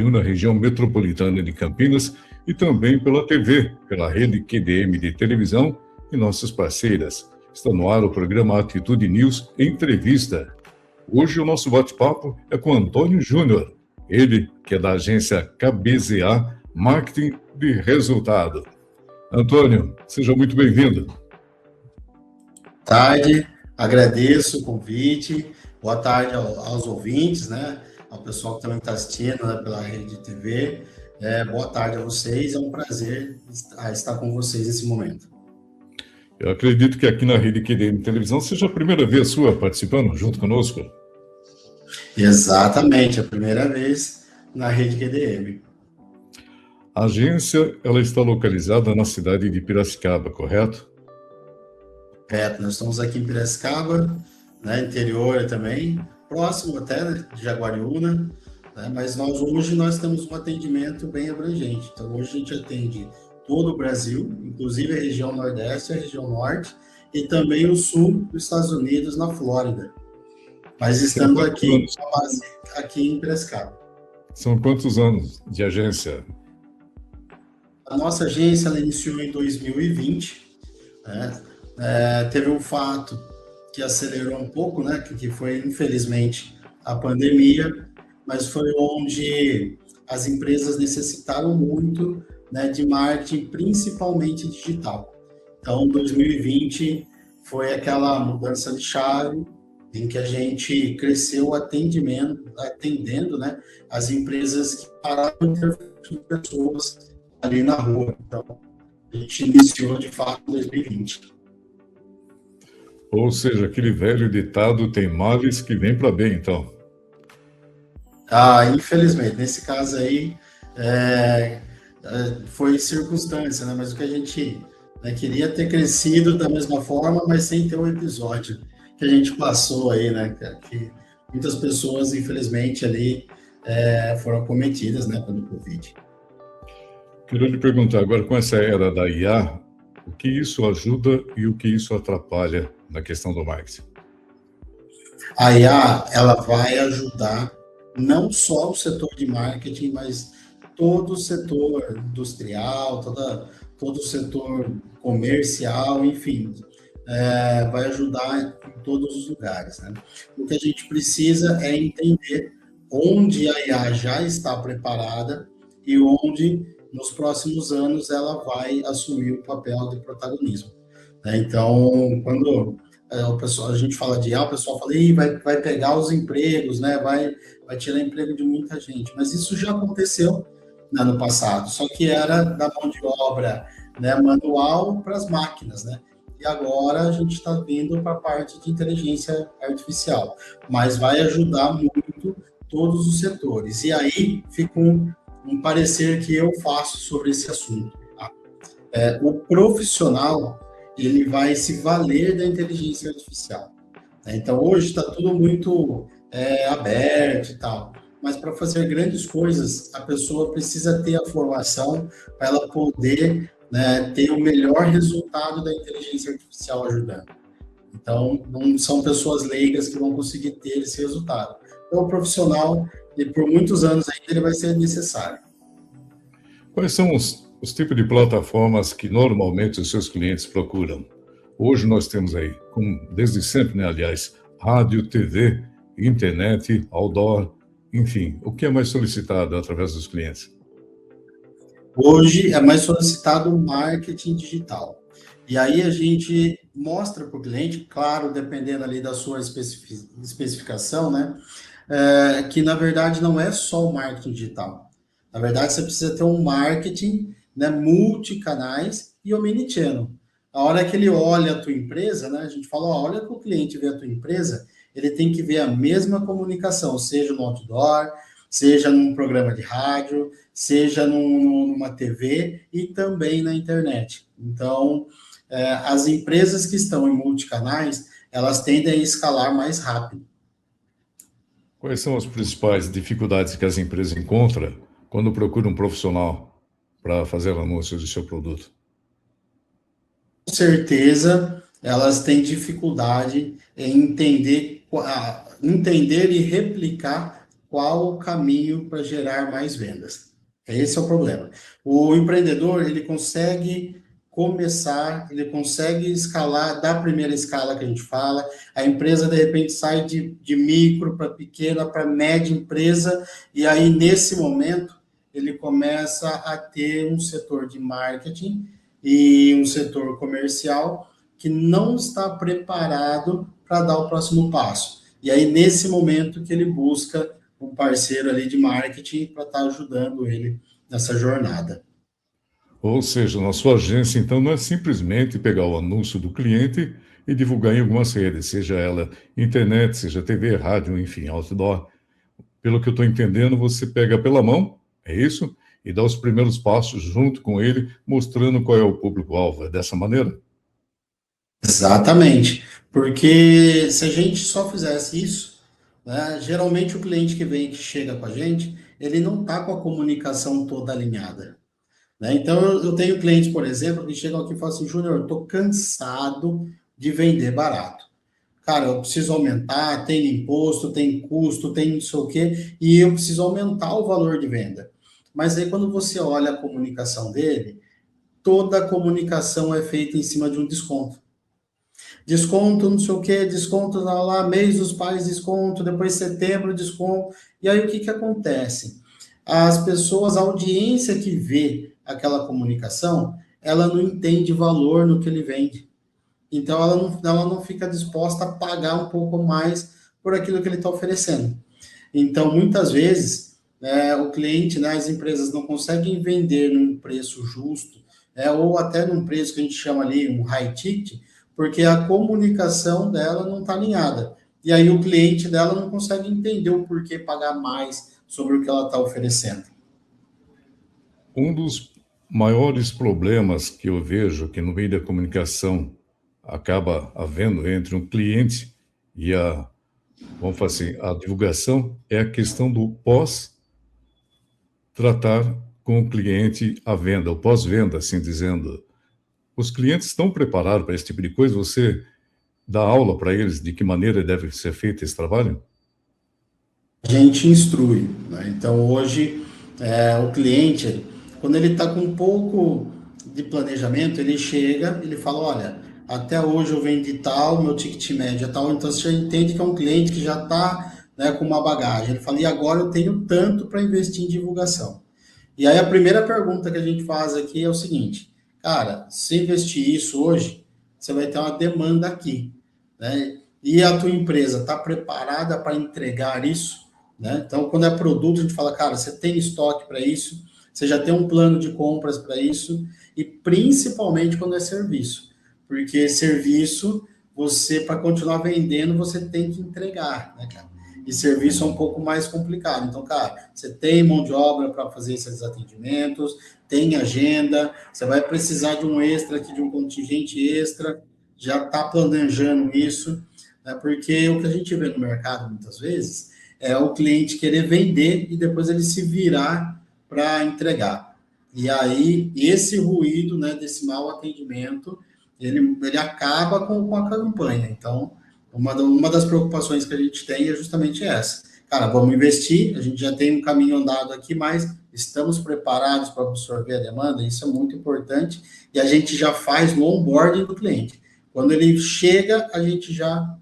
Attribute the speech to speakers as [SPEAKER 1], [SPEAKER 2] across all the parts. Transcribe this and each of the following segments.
[SPEAKER 1] Rio, na região metropolitana de Campinas, e também pela TV, pela rede QDM de televisão e nossas parceiras. Está no ar o programa Atitude News Entrevista. Hoje o nosso bate-papo é com Antônio Júnior, ele que é da agência KBZA Marketing de Resultado. Antônio, seja muito bem-vindo.
[SPEAKER 2] Boa tarde, agradeço o convite, boa tarde aos ouvintes, né, ao pessoal que também está assistindo, né, pela rede de TV, boa tarde a vocês, é um prazer estar com vocês nesse momento.
[SPEAKER 1] Eu acredito que aqui na Rede QDM Televisão seja a primeira vez sua participando junto conosco.
[SPEAKER 2] Exatamente, a primeira vez na Rede QDM.
[SPEAKER 1] A agência, ela está localizada na cidade de Piracicaba, correto?
[SPEAKER 2] Correto, nós estamos aqui em Piracicaba, né, interior também, próximo até, né, de Jaguariúna, né, mas hoje nós temos um atendimento bem abrangente. Então, hoje a gente atende todo o Brasil, inclusive a região Nordeste, a região Norte, e também o Sul dos Estados Unidos, na Flórida. Mas estamos aqui, aqui em Piracicaba.
[SPEAKER 1] São quantos anos de agência?
[SPEAKER 2] A nossa agência ela iniciou em 2020, né? Teve um fato que acelerou um pouco, né? Que foi, infelizmente, a pandemia, mas foi onde as empresas necessitaram muito, né, de marketing, principalmente digital. Então, 2020 foi aquela mudança de chave em que a gente cresceu atendendo, né, as empresas que pararam de ter pessoas ali na rua. Então, a gente iniciou, de fato, em 2020.
[SPEAKER 1] Ou seja, aquele velho ditado, tem males que vem para bem, então.
[SPEAKER 2] Infelizmente, nesse caso aí, foi circunstância, né? Mas o que a gente, né, queria ter crescido da mesma forma, mas sem ter o episódio que a gente passou aí, né? Que muitas pessoas, infelizmente, ali foram acometidas, né, pelo Covid.
[SPEAKER 1] Queria lhe perguntar agora, com essa era da IA, o que isso ajuda e o que isso atrapalha na questão do marketing?
[SPEAKER 2] A IA, ela vai ajudar não só o setor de marketing, mas todo o setor industrial, todo o setor comercial, enfim, vai ajudar em todos os lugares, né? O que a gente precisa é entender onde a IA já está preparada e onde, nos próximos anos, ela vai assumir o papel de protagonismo, né? Então, quando a gente fala de IA, o pessoal fala, vai pegar os empregos, né? Vai tirar emprego de muita gente. Mas isso já aconteceu, né, no passado, só que era da mão de obra, né, manual para as máquinas, né? E agora a gente está vindo para a parte de inteligência artificial, mas vai ajudar muito todos os setores. E aí fica um parecer que eu faço sobre esse assunto. Tá? O profissional, ele vai se valer da inteligência artificial. Né? Então, hoje está tudo muito aberto e tal, mas para fazer grandes coisas, a pessoa precisa ter a formação para ela poder, né, ter o melhor resultado da inteligência artificial ajudando. Então, não são pessoas leigas que vão conseguir ter esse resultado. Então, o profissional, e por muitos anos ainda, ele vai ser necessário.
[SPEAKER 1] Quais são os tipos de plataformas que normalmente os seus clientes procuram? Hoje nós temos aí, desde sempre, né, aliás, rádio, TV, internet, outdoor, enfim, o que é mais solicitado através dos clientes?
[SPEAKER 2] Hoje é mais solicitado o marketing digital. E aí a gente mostra para o cliente, claro, dependendo ali da sua especificação, né, que na verdade não é só o marketing digital. Na verdade, você precisa ter um marketing, né, multicanais e omnichannel. A hora que ele olha a tua empresa, né, a gente fala, a hora que o cliente vê a tua empresa, ele tem que ver a mesma comunicação, seja no outdoor, seja num programa de rádio, seja numa TV e também na internet. Então, as empresas que estão em multicanais, elas tendem a escalar mais rápido.
[SPEAKER 1] Quais são as principais dificuldades que as empresas encontram quando procuram um profissional para fazer anúncios do seu produto?
[SPEAKER 2] Com certeza, elas têm dificuldade em entender e replicar qual o caminho para gerar mais vendas. Esse é o problema. O empreendedor, ele consegue começar, ele consegue escalar, da primeira escala que a gente fala, a empresa, de repente, sai de micro para pequena, para média empresa, e aí, nesse momento, ele começa a ter um setor de marketing e um setor comercial que não está preparado para dar o próximo passo. E aí, nesse momento que ele busca um parceiro ali de marketing para estar ajudando ele nessa jornada.
[SPEAKER 1] Ou seja, na sua agência, então, não é simplesmente pegar o anúncio do cliente e divulgar em algumas redes, seja ela internet, seja TV, rádio, enfim, outdoor. Pelo que eu estou entendendo, você pega pela mão, é isso? E dá os primeiros passos junto com ele, mostrando qual é o público-alvo. É dessa maneira?
[SPEAKER 2] Exatamente, porque se a gente só fizesse isso, né, geralmente o cliente que vem, que chega com a gente, ele não está com a comunicação toda alinhada. Né? Então, eu tenho clientes, por exemplo, que chegam aqui e falam assim, Júnior, eu estou cansado de vender barato. Cara, eu preciso aumentar, tem imposto, tem custo, tem não sei o quê, e eu preciso aumentar o valor de venda. Mas aí, quando você olha a comunicação dele, toda a comunicação é feita em cima de um desconto. Desconto, não sei o quê, desconto lá, mês dos pais, desconto, depois setembro, desconto. E aí, o que que acontece? As pessoas, a audiência que vê aquela comunicação, ela não entende valor no que ele vende. Então, ela não fica disposta a pagar um pouco mais por aquilo que ele está oferecendo. Então, muitas vezes, o cliente, né, as empresas não conseguem vender num preço justo, ou até num preço que a gente chama ali um high ticket, porque a comunicação dela não está alinhada. E aí o cliente dela não consegue entender o porquê pagar mais sobre o que ela está oferecendo.
[SPEAKER 1] Um dos maiores problemas que eu vejo que no meio da comunicação acaba havendo entre um cliente e vamos fazer assim, a divulgação é a questão do pós-tratar com o cliente a venda, o pós-venda, assim dizendo. Os clientes estão preparados para esse tipo de coisa? Você dá aula para eles de que maneira deve ser feito esse trabalho?
[SPEAKER 2] A gente instrui, né? Então, hoje, o cliente, quando ele está com um pouco de planejamento, ele chega, ele fala, olha, até hoje eu vendi tal, meu ticket médio é tal, então você já entende que é um cliente que já está, né, com uma bagagem. Ele fala, e agora eu tenho tanto para investir em divulgação. E aí a primeira pergunta que a gente faz aqui é o seguinte, cara, se investir isso hoje, você vai ter uma demanda aqui, né? E a tua empresa está preparada para entregar isso, né? Então, quando é produto, a gente fala, cara, você tem estoque para isso, você já tem um plano de compras para isso, e principalmente quando é serviço, porque serviço, você, para continuar vendendo, você tem que entregar, né, cara? E serviço é um pouco mais complicado. Então, cara, você tem mão de obra para fazer esses atendimentos, tem agenda, você vai precisar de um extra aqui, de um contingente extra, já está planejando isso, né? Porque o que a gente vê no mercado muitas vezes é o cliente querer vender e depois ele se virar para entregar. E aí, esse ruído, né, desse mau atendimento, ele acaba com a campanha. Então, uma das preocupações que a gente tem é justamente essa. Cara, vamos investir, a gente já tem um caminho andado aqui, mas estamos preparados para absorver a demanda, isso é muito importante, e a gente já faz no onboarding do cliente. Quando ele chega, a gente já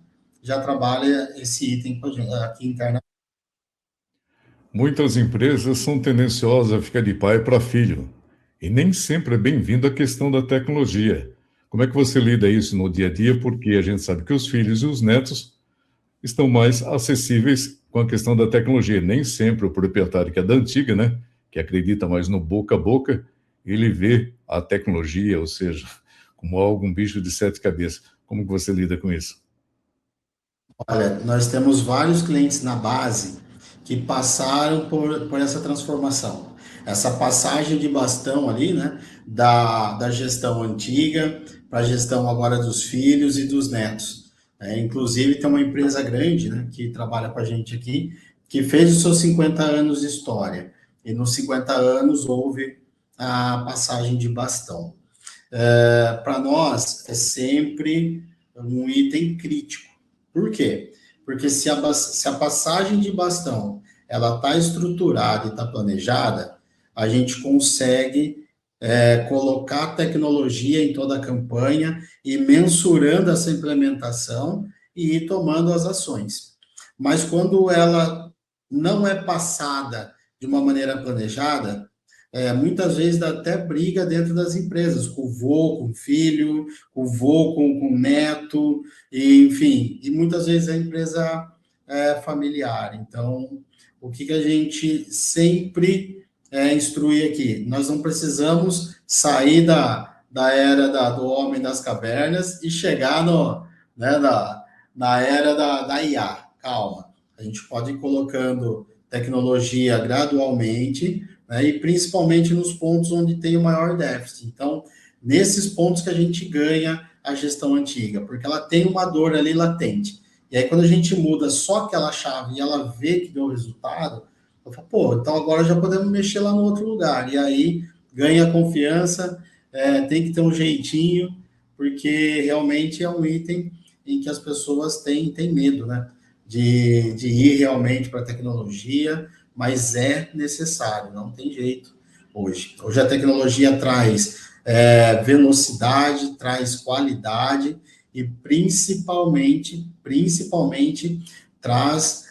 [SPEAKER 2] trabalha esse item aqui internamente.
[SPEAKER 1] Muitas empresas são tendenciosas a ficar de pai para filho, e nem sempre é bem-vindo a questão da tecnologia. Como é que você lida isso no dia a dia? Porque a gente sabe que os filhos e os netos estão mais acessíveis com a questão da tecnologia. Nem sempre o proprietário que é da antiga, né, que acredita mais no boca a boca, ele vê a tecnologia, ou seja, como algum bicho de sete cabeças. Como que você lida com isso?
[SPEAKER 2] Olha, nós temos vários clientes na base que passaram por essa transformação. Essa passagem de bastão ali, né, da gestão antiga para a gestão agora dos filhos e dos netos. Inclusive, tem uma empresa grande, né, que trabalha com a gente aqui, que fez os seus 50 anos de história. E nos 50 anos houve a passagem de bastão. Para nós, é sempre um item crítico. Por quê? Porque se a passagem de bastão ela está estruturada e está planejada, a gente consegue colocar tecnologia em toda a campanha e mensurando essa implementação e ir tomando as ações. Mas quando ela não é passada de uma maneira planejada, muitas vezes dá até briga dentro das empresas, com o vô, com o filho, com o vô, com o neto, e, enfim, e muitas vezes a empresa é familiar. Então, o que a gente sempre instrui aqui? Nós não precisamos sair da era do homem das cavernas e chegar na era da IA. Calma, a gente pode ir colocando tecnologia gradualmente, né, e principalmente nos pontos onde tem o maior déficit. Então, nesses pontos que a gente ganha a gestão antiga, porque ela tem uma dor ali latente. E aí, quando a gente muda só aquela chave e ela vê que deu resultado, eu falo, pô, então agora já podemos mexer lá no outro lugar. E aí, ganha confiança, tem que ter um jeitinho, porque realmente é um item em que as pessoas têm medo, né? De ir realmente para a tecnologia, mas é necessário, não tem jeito hoje. Hoje a tecnologia traz velocidade, traz qualidade e principalmente traz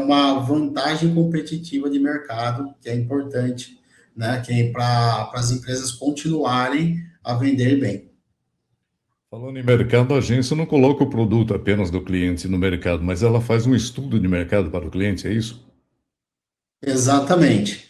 [SPEAKER 2] uma vantagem competitiva de mercado, que é importante, né, que é para as empresas continuarem a vender bem.
[SPEAKER 1] Falando em mercado, a agência não coloca o produto apenas do cliente no mercado, mas ela faz um estudo de mercado para o cliente, é isso?
[SPEAKER 2] Exatamente.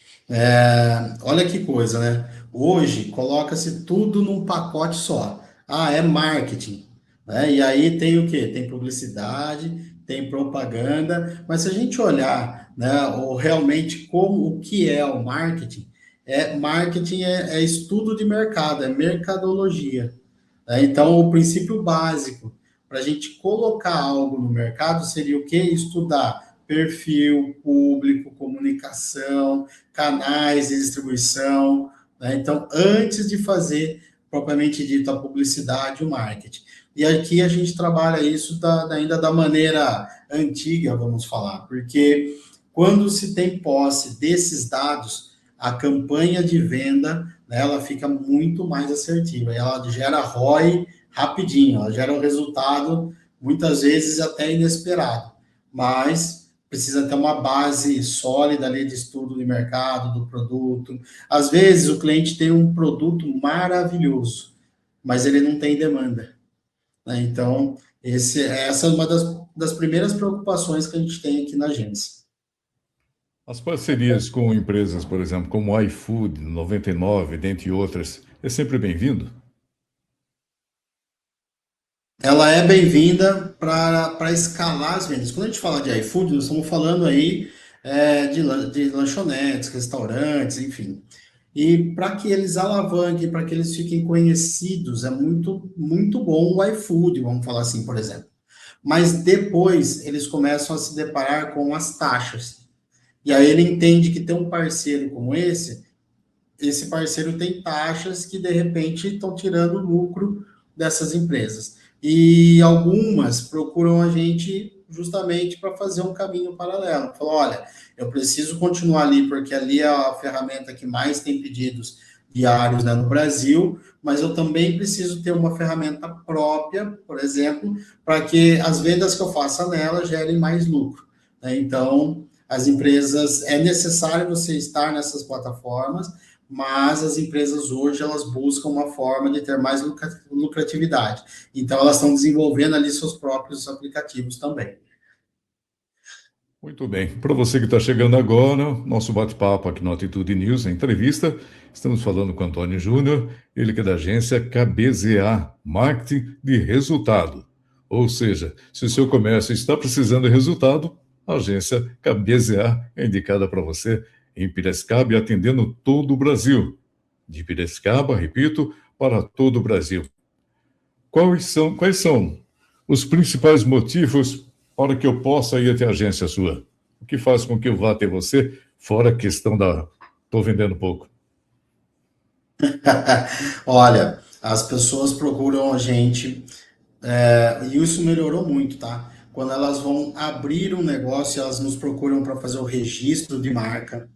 [SPEAKER 2] Olha que coisa, né? Hoje coloca-se tudo num pacote só. Ah, é marketing, né? E aí tem o quê? Tem publicidade, tem propaganda, mas se a gente olhar, né, ou realmente como o que é o marketing, marketing é estudo de mercado, é mercadologia. Né? Então, o princípio básico para a gente colocar algo no mercado seria o quê? Estudar perfil, público, comunicação, canais de distribuição. Né? Então, antes de fazer, propriamente dito, a publicidade e o marketing. E aqui a gente trabalha isso ainda da maneira antiga, vamos falar, porque quando se tem posse desses dados, a campanha de venda, né, ela fica muito mais assertiva, e ela gera ROI rapidinho, ela gera um resultado muitas vezes até inesperado, mas precisa ter uma base sólida ali de estudo de mercado, do produto. Às vezes o cliente tem um produto maravilhoso, mas ele não tem demanda. Né? Então, essa é uma das primeiras preocupações que a gente tem aqui na agência.
[SPEAKER 1] As parcerias com empresas, por exemplo, como o iFood, 99, dentre outras, é sempre bem-vindo?
[SPEAKER 2] Ela é bem-vinda para escalar as vendas. Quando a gente fala de iFood, nós estamos falando aí de lanchonetes, restaurantes, enfim. E para que eles alavanquem, para que eles fiquem conhecidos, é muito, muito bom o iFood, vamos falar assim, por exemplo. Mas depois eles começam a se deparar com as taxas. E aí ele entende que tem um parceiro como esse parceiro tem taxas que de repente estão tirando lucro dessas empresas. E algumas procuram a gente justamente para fazer um caminho paralelo. Falou, olha, eu preciso continuar ali porque ali é a ferramenta que mais tem pedidos diários, né, no Brasil, mas eu também preciso ter uma ferramenta própria, por exemplo, para que as vendas que eu faça nela gerem mais lucro. Né? Então, as empresas, é necessário você estar nessas plataformas, mas as empresas hoje elas buscam uma forma de ter mais lucratividade. Então elas estão desenvolvendo ali seus próprios aplicativos também.
[SPEAKER 1] Muito bem. Para você que está chegando agora, nosso bate-papo aqui no Atitude News, a entrevista, estamos falando com Antônio Júnior, ele que é da agência KBZA, Marketing de Resultado. Ou seja, se o seu comércio está precisando de resultado, a agência KBZA é indicada para você em Piracicaba e atendendo todo o Brasil. De Piracicaba, repito, para todo o Brasil. Quais são os principais motivos para que eu possa ir até a agência sua? O que faz com que eu vá até você, fora a questão da... Estou vendendo pouco.
[SPEAKER 2] Olha, as pessoas procuram a gente, e isso melhorou muito, tá? quando elas vão abrir um negócio, elas nos procuram para fazer o registro de marca.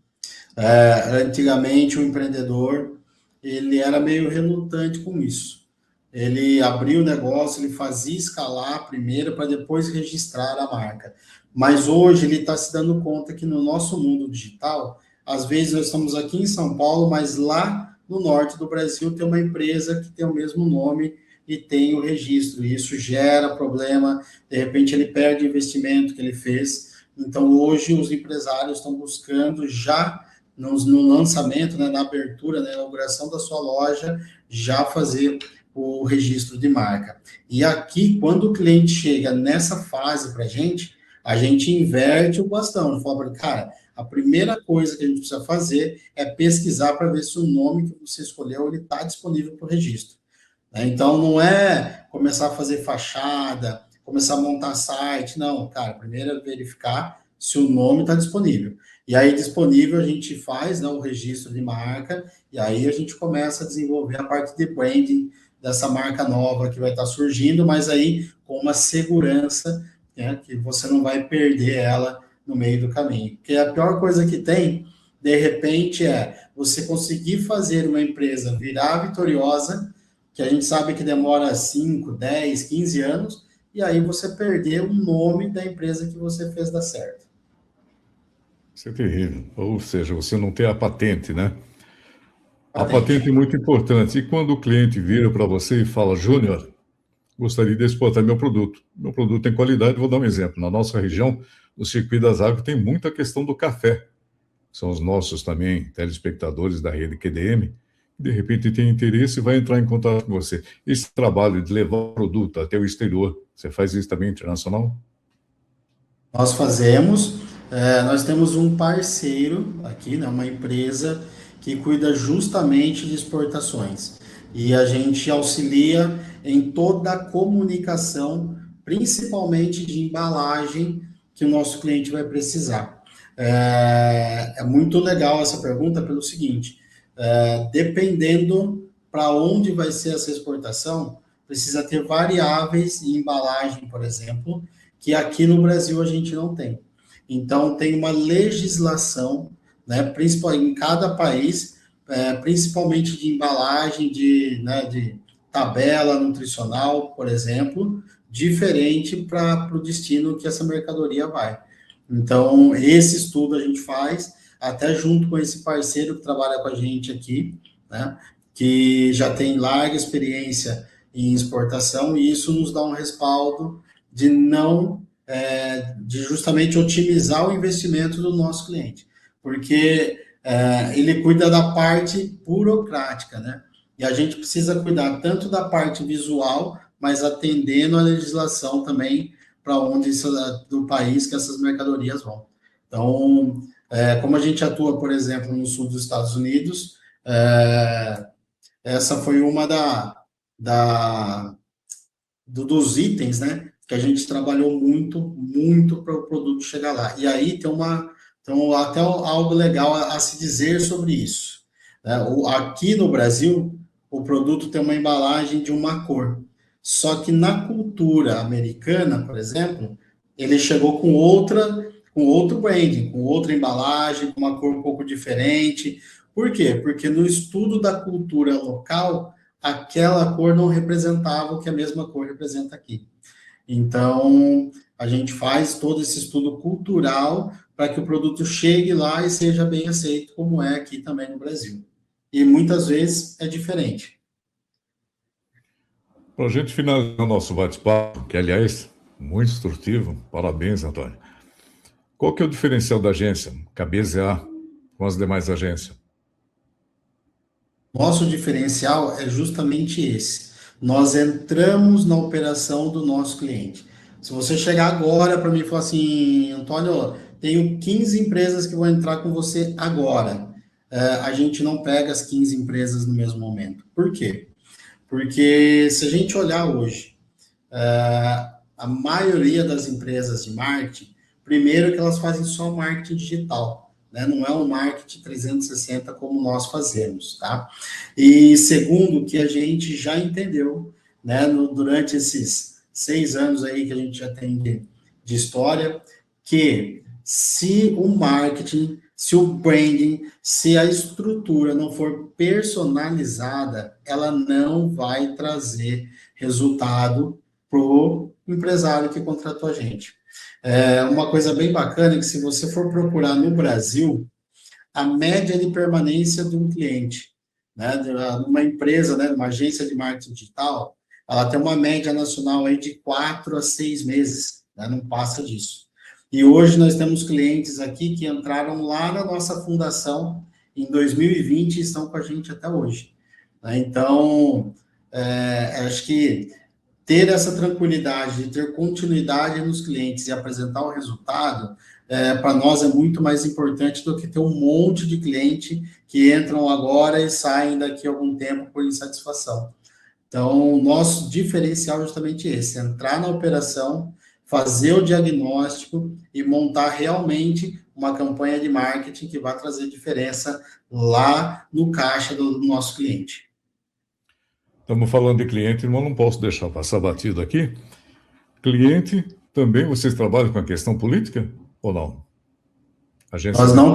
[SPEAKER 2] Antigamente, o empreendedor, ele era meio relutante com isso. Ele abria o negócio, ele fazia escalar primeiro para depois registrar a marca. Mas hoje ele está se dando conta que no nosso mundo digital, às vezes nós estamos aqui em São Paulo, mas lá no norte do Brasil tem uma empresa que tem o mesmo nome e tem o registro. E isso gera problema, de repente ele perde o investimento que ele fez. Então hoje os empresários estão buscando já no lançamento, né, na abertura, na inauguração da sua loja, já fazer o registro de marca. E aqui, quando o cliente chega nessa fase para a gente inverte o bastão. Fala, cara, a primeira coisa que a gente precisa fazer é pesquisar para ver se o nome que você escolheu ele está disponível para o registro. Então, não é começar a fazer fachada, começar a montar site, não, cara, primeiro é verificar se o nome está disponível. E aí, disponível, a gente faz, né, o registro de marca, e aí a gente começa a desenvolver a parte de branding dessa marca nova que vai estar surgindo, mas aí com uma segurança, né, que você não vai perder ela no meio do caminho. Porque a pior coisa que tem, de repente, é você conseguir fazer uma empresa virar vitoriosa, que a gente sabe que demora 5, 10, 15 anos, e aí você perder o nome da empresa que você fez dar certo.
[SPEAKER 1] Isso é terrível. Ou seja, você não tem a patente, né? A patente é
[SPEAKER 2] Patente.
[SPEAKER 1] muito importante. E quando o cliente vira para você e fala, Júnior, gostaria de exportar meu produto. Meu produto tem qualidade, vou dar um exemplo. Na nossa região, no Circuito das Águas, tem muita questão do café. São os nossos também telespectadores da rede QDM, que de repente tem interesse e vai entrar em contato com você. Esse trabalho de levar o produto até o exterior, você faz isso também internacional?
[SPEAKER 2] Nós fazemos, nós temos um parceiro aqui, né, uma empresa que cuida justamente de exportações. E a gente auxilia em toda a comunicação, principalmente de embalagem, que o nosso cliente vai precisar. É muito legal essa pergunta pelo seguinte: dependendo para onde vai ser essa exportação, precisa ter variáveis em embalagem, por exemplo, que aqui no Brasil a gente não tem. Então, tem uma legislação, né, principalmente em cada país, principalmente de embalagem, né, de tabela nutricional, por exemplo, diferente para o destino que essa mercadoria vai. Então, esse estudo a gente faz, até junto com esse parceiro que trabalha com a gente aqui, né, que já tem larga experiência em exportação, e isso nos dá um respaldo de não, de justamente otimizar o investimento do nosso cliente, porque ele cuida da parte burocrática, né? E a gente precisa cuidar tanto da parte visual, mas atendendo a legislação também para onde do país que essas mercadorias vão. Então, como a gente atua, por exemplo, no sul dos Estados Unidos, essa foi uma dos itens, né, que a gente trabalhou muito para o produto chegar lá. E aí tem até algo legal a se dizer sobre isso. Né? Aqui no Brasil, o produto tem uma embalagem de uma cor. Só que na cultura americana, por exemplo, ele chegou com outro branding, com outra embalagem, com uma cor um pouco diferente. Por quê? Porque no estudo da cultura local, aquela cor não representava o que a mesma cor representa aqui. Então, a gente faz todo esse estudo cultural para que o produto chegue lá e seja bem aceito, como é aqui também no Brasil. E muitas vezes é diferente.
[SPEAKER 1] Para a gente finalizar o nosso bate-papo, que aliás, muito instrutivo, parabéns, Antônio. Qual que é o diferencial da agência, KBZA, com as demais agências?
[SPEAKER 2] Nosso diferencial é justamente esse. Nós entramos na operação do nosso cliente. Se você chegar agora para mim e falar assim, Antônio, tenho 15 empresas que vão entrar com você agora. A gente não pega as 15 empresas no mesmo momento. Por quê? Porque se a gente olhar hoje, a maioria das empresas de marketing, primeiro que elas fazem só marketing digital, né? Não é um marketing 360 como nós fazemos, tá? E segundo, que a gente já entendeu, né, durante esses 6 anos aí que a gente já tem de história, que se o marketing, se o branding, se a estrutura não for personalizada, ela não vai trazer resultado para o empresário que contratou a gente. Uma coisa bem bacana é que se você for procurar no Brasil, a média de permanência de um cliente, né, de uma empresa, né, uma agência de marketing digital, ela tem uma média nacional aí de 4 a 6 meses, né, não passa disso. E hoje nós temos clientes aqui que entraram lá na nossa fundação em 2020 e estão com a gente até hoje. Né? Então, acho que ter essa tranquilidade de ter continuidade nos clientes e apresentar o resultado, para nós é muito mais importante do que ter um monte de cliente que entram agora e saem daqui a algum tempo por insatisfação. Então, o nosso diferencial é justamente esse, entrar na operação, fazer o diagnóstico e montar realmente uma campanha de marketing que vai trazer diferença lá no caixa do nosso cliente.
[SPEAKER 1] Estamos falando de cliente, mas não posso deixar passar batido aqui. Cliente, também vocês trabalham com a questão política ou não?
[SPEAKER 2] Nós não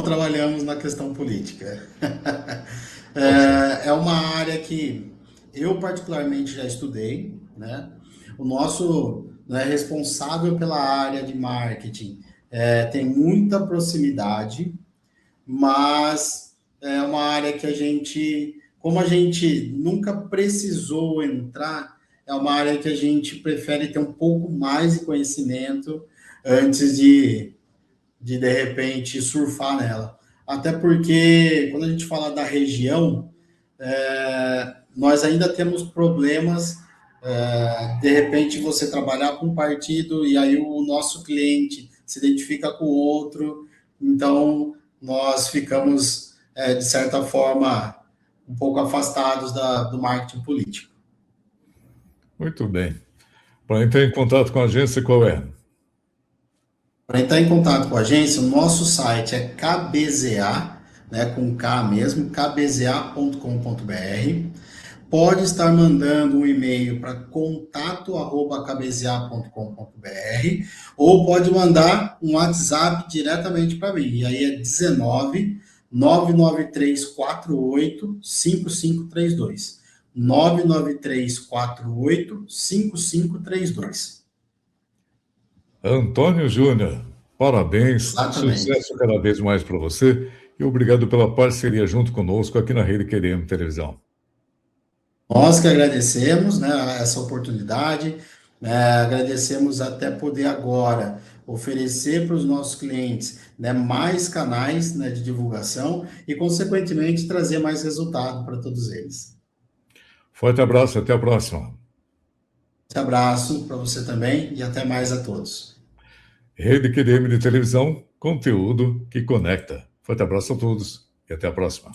[SPEAKER 2] trabalhamos na questão política. É uma área que eu particularmente já estudei, né? O nosso, né, responsável pela área de marketing tem muita proximidade, mas é uma área que a gente, como a gente nunca precisou entrar, é uma área que a gente prefere ter um pouco mais de conhecimento antes de repente, surfar nela. Até porque, quando a gente fala da região, nós ainda temos problemas, de repente, você trabalhar com um partido e aí o nosso cliente se identifica com o outro, então nós ficamos, de certa forma, um pouco afastados do marketing político.
[SPEAKER 1] Muito bem. Para entrar em contato com a agência, qual é?
[SPEAKER 2] Para entrar em contato com a agência, o nosso site é KBZA, né, com K mesmo, kbza.com.br. Pode estar mandando um e-mail para contato@kbza.com.br ou pode mandar um WhatsApp diretamente para mim. E aí é 19 99348 5532. 99348 5532.
[SPEAKER 1] Antônio Júnior, parabéns,
[SPEAKER 2] Exatamente.
[SPEAKER 1] sucesso cada vez mais para você e obrigado pela parceria junto conosco aqui na Rede QDM Televisão.
[SPEAKER 2] Nós que agradecemos, né, essa oportunidade, agradecemos até poder agora oferecer para os nossos clientes, né, mais canais, né, de divulgação e, consequentemente, trazer mais resultado para todos eles.
[SPEAKER 1] Forte abraço, até a próxima.
[SPEAKER 2] Um abraço para você também e até mais a todos.
[SPEAKER 1] Rede QDM de Televisão, conteúdo que conecta. Forte abraço a todos e até a próxima.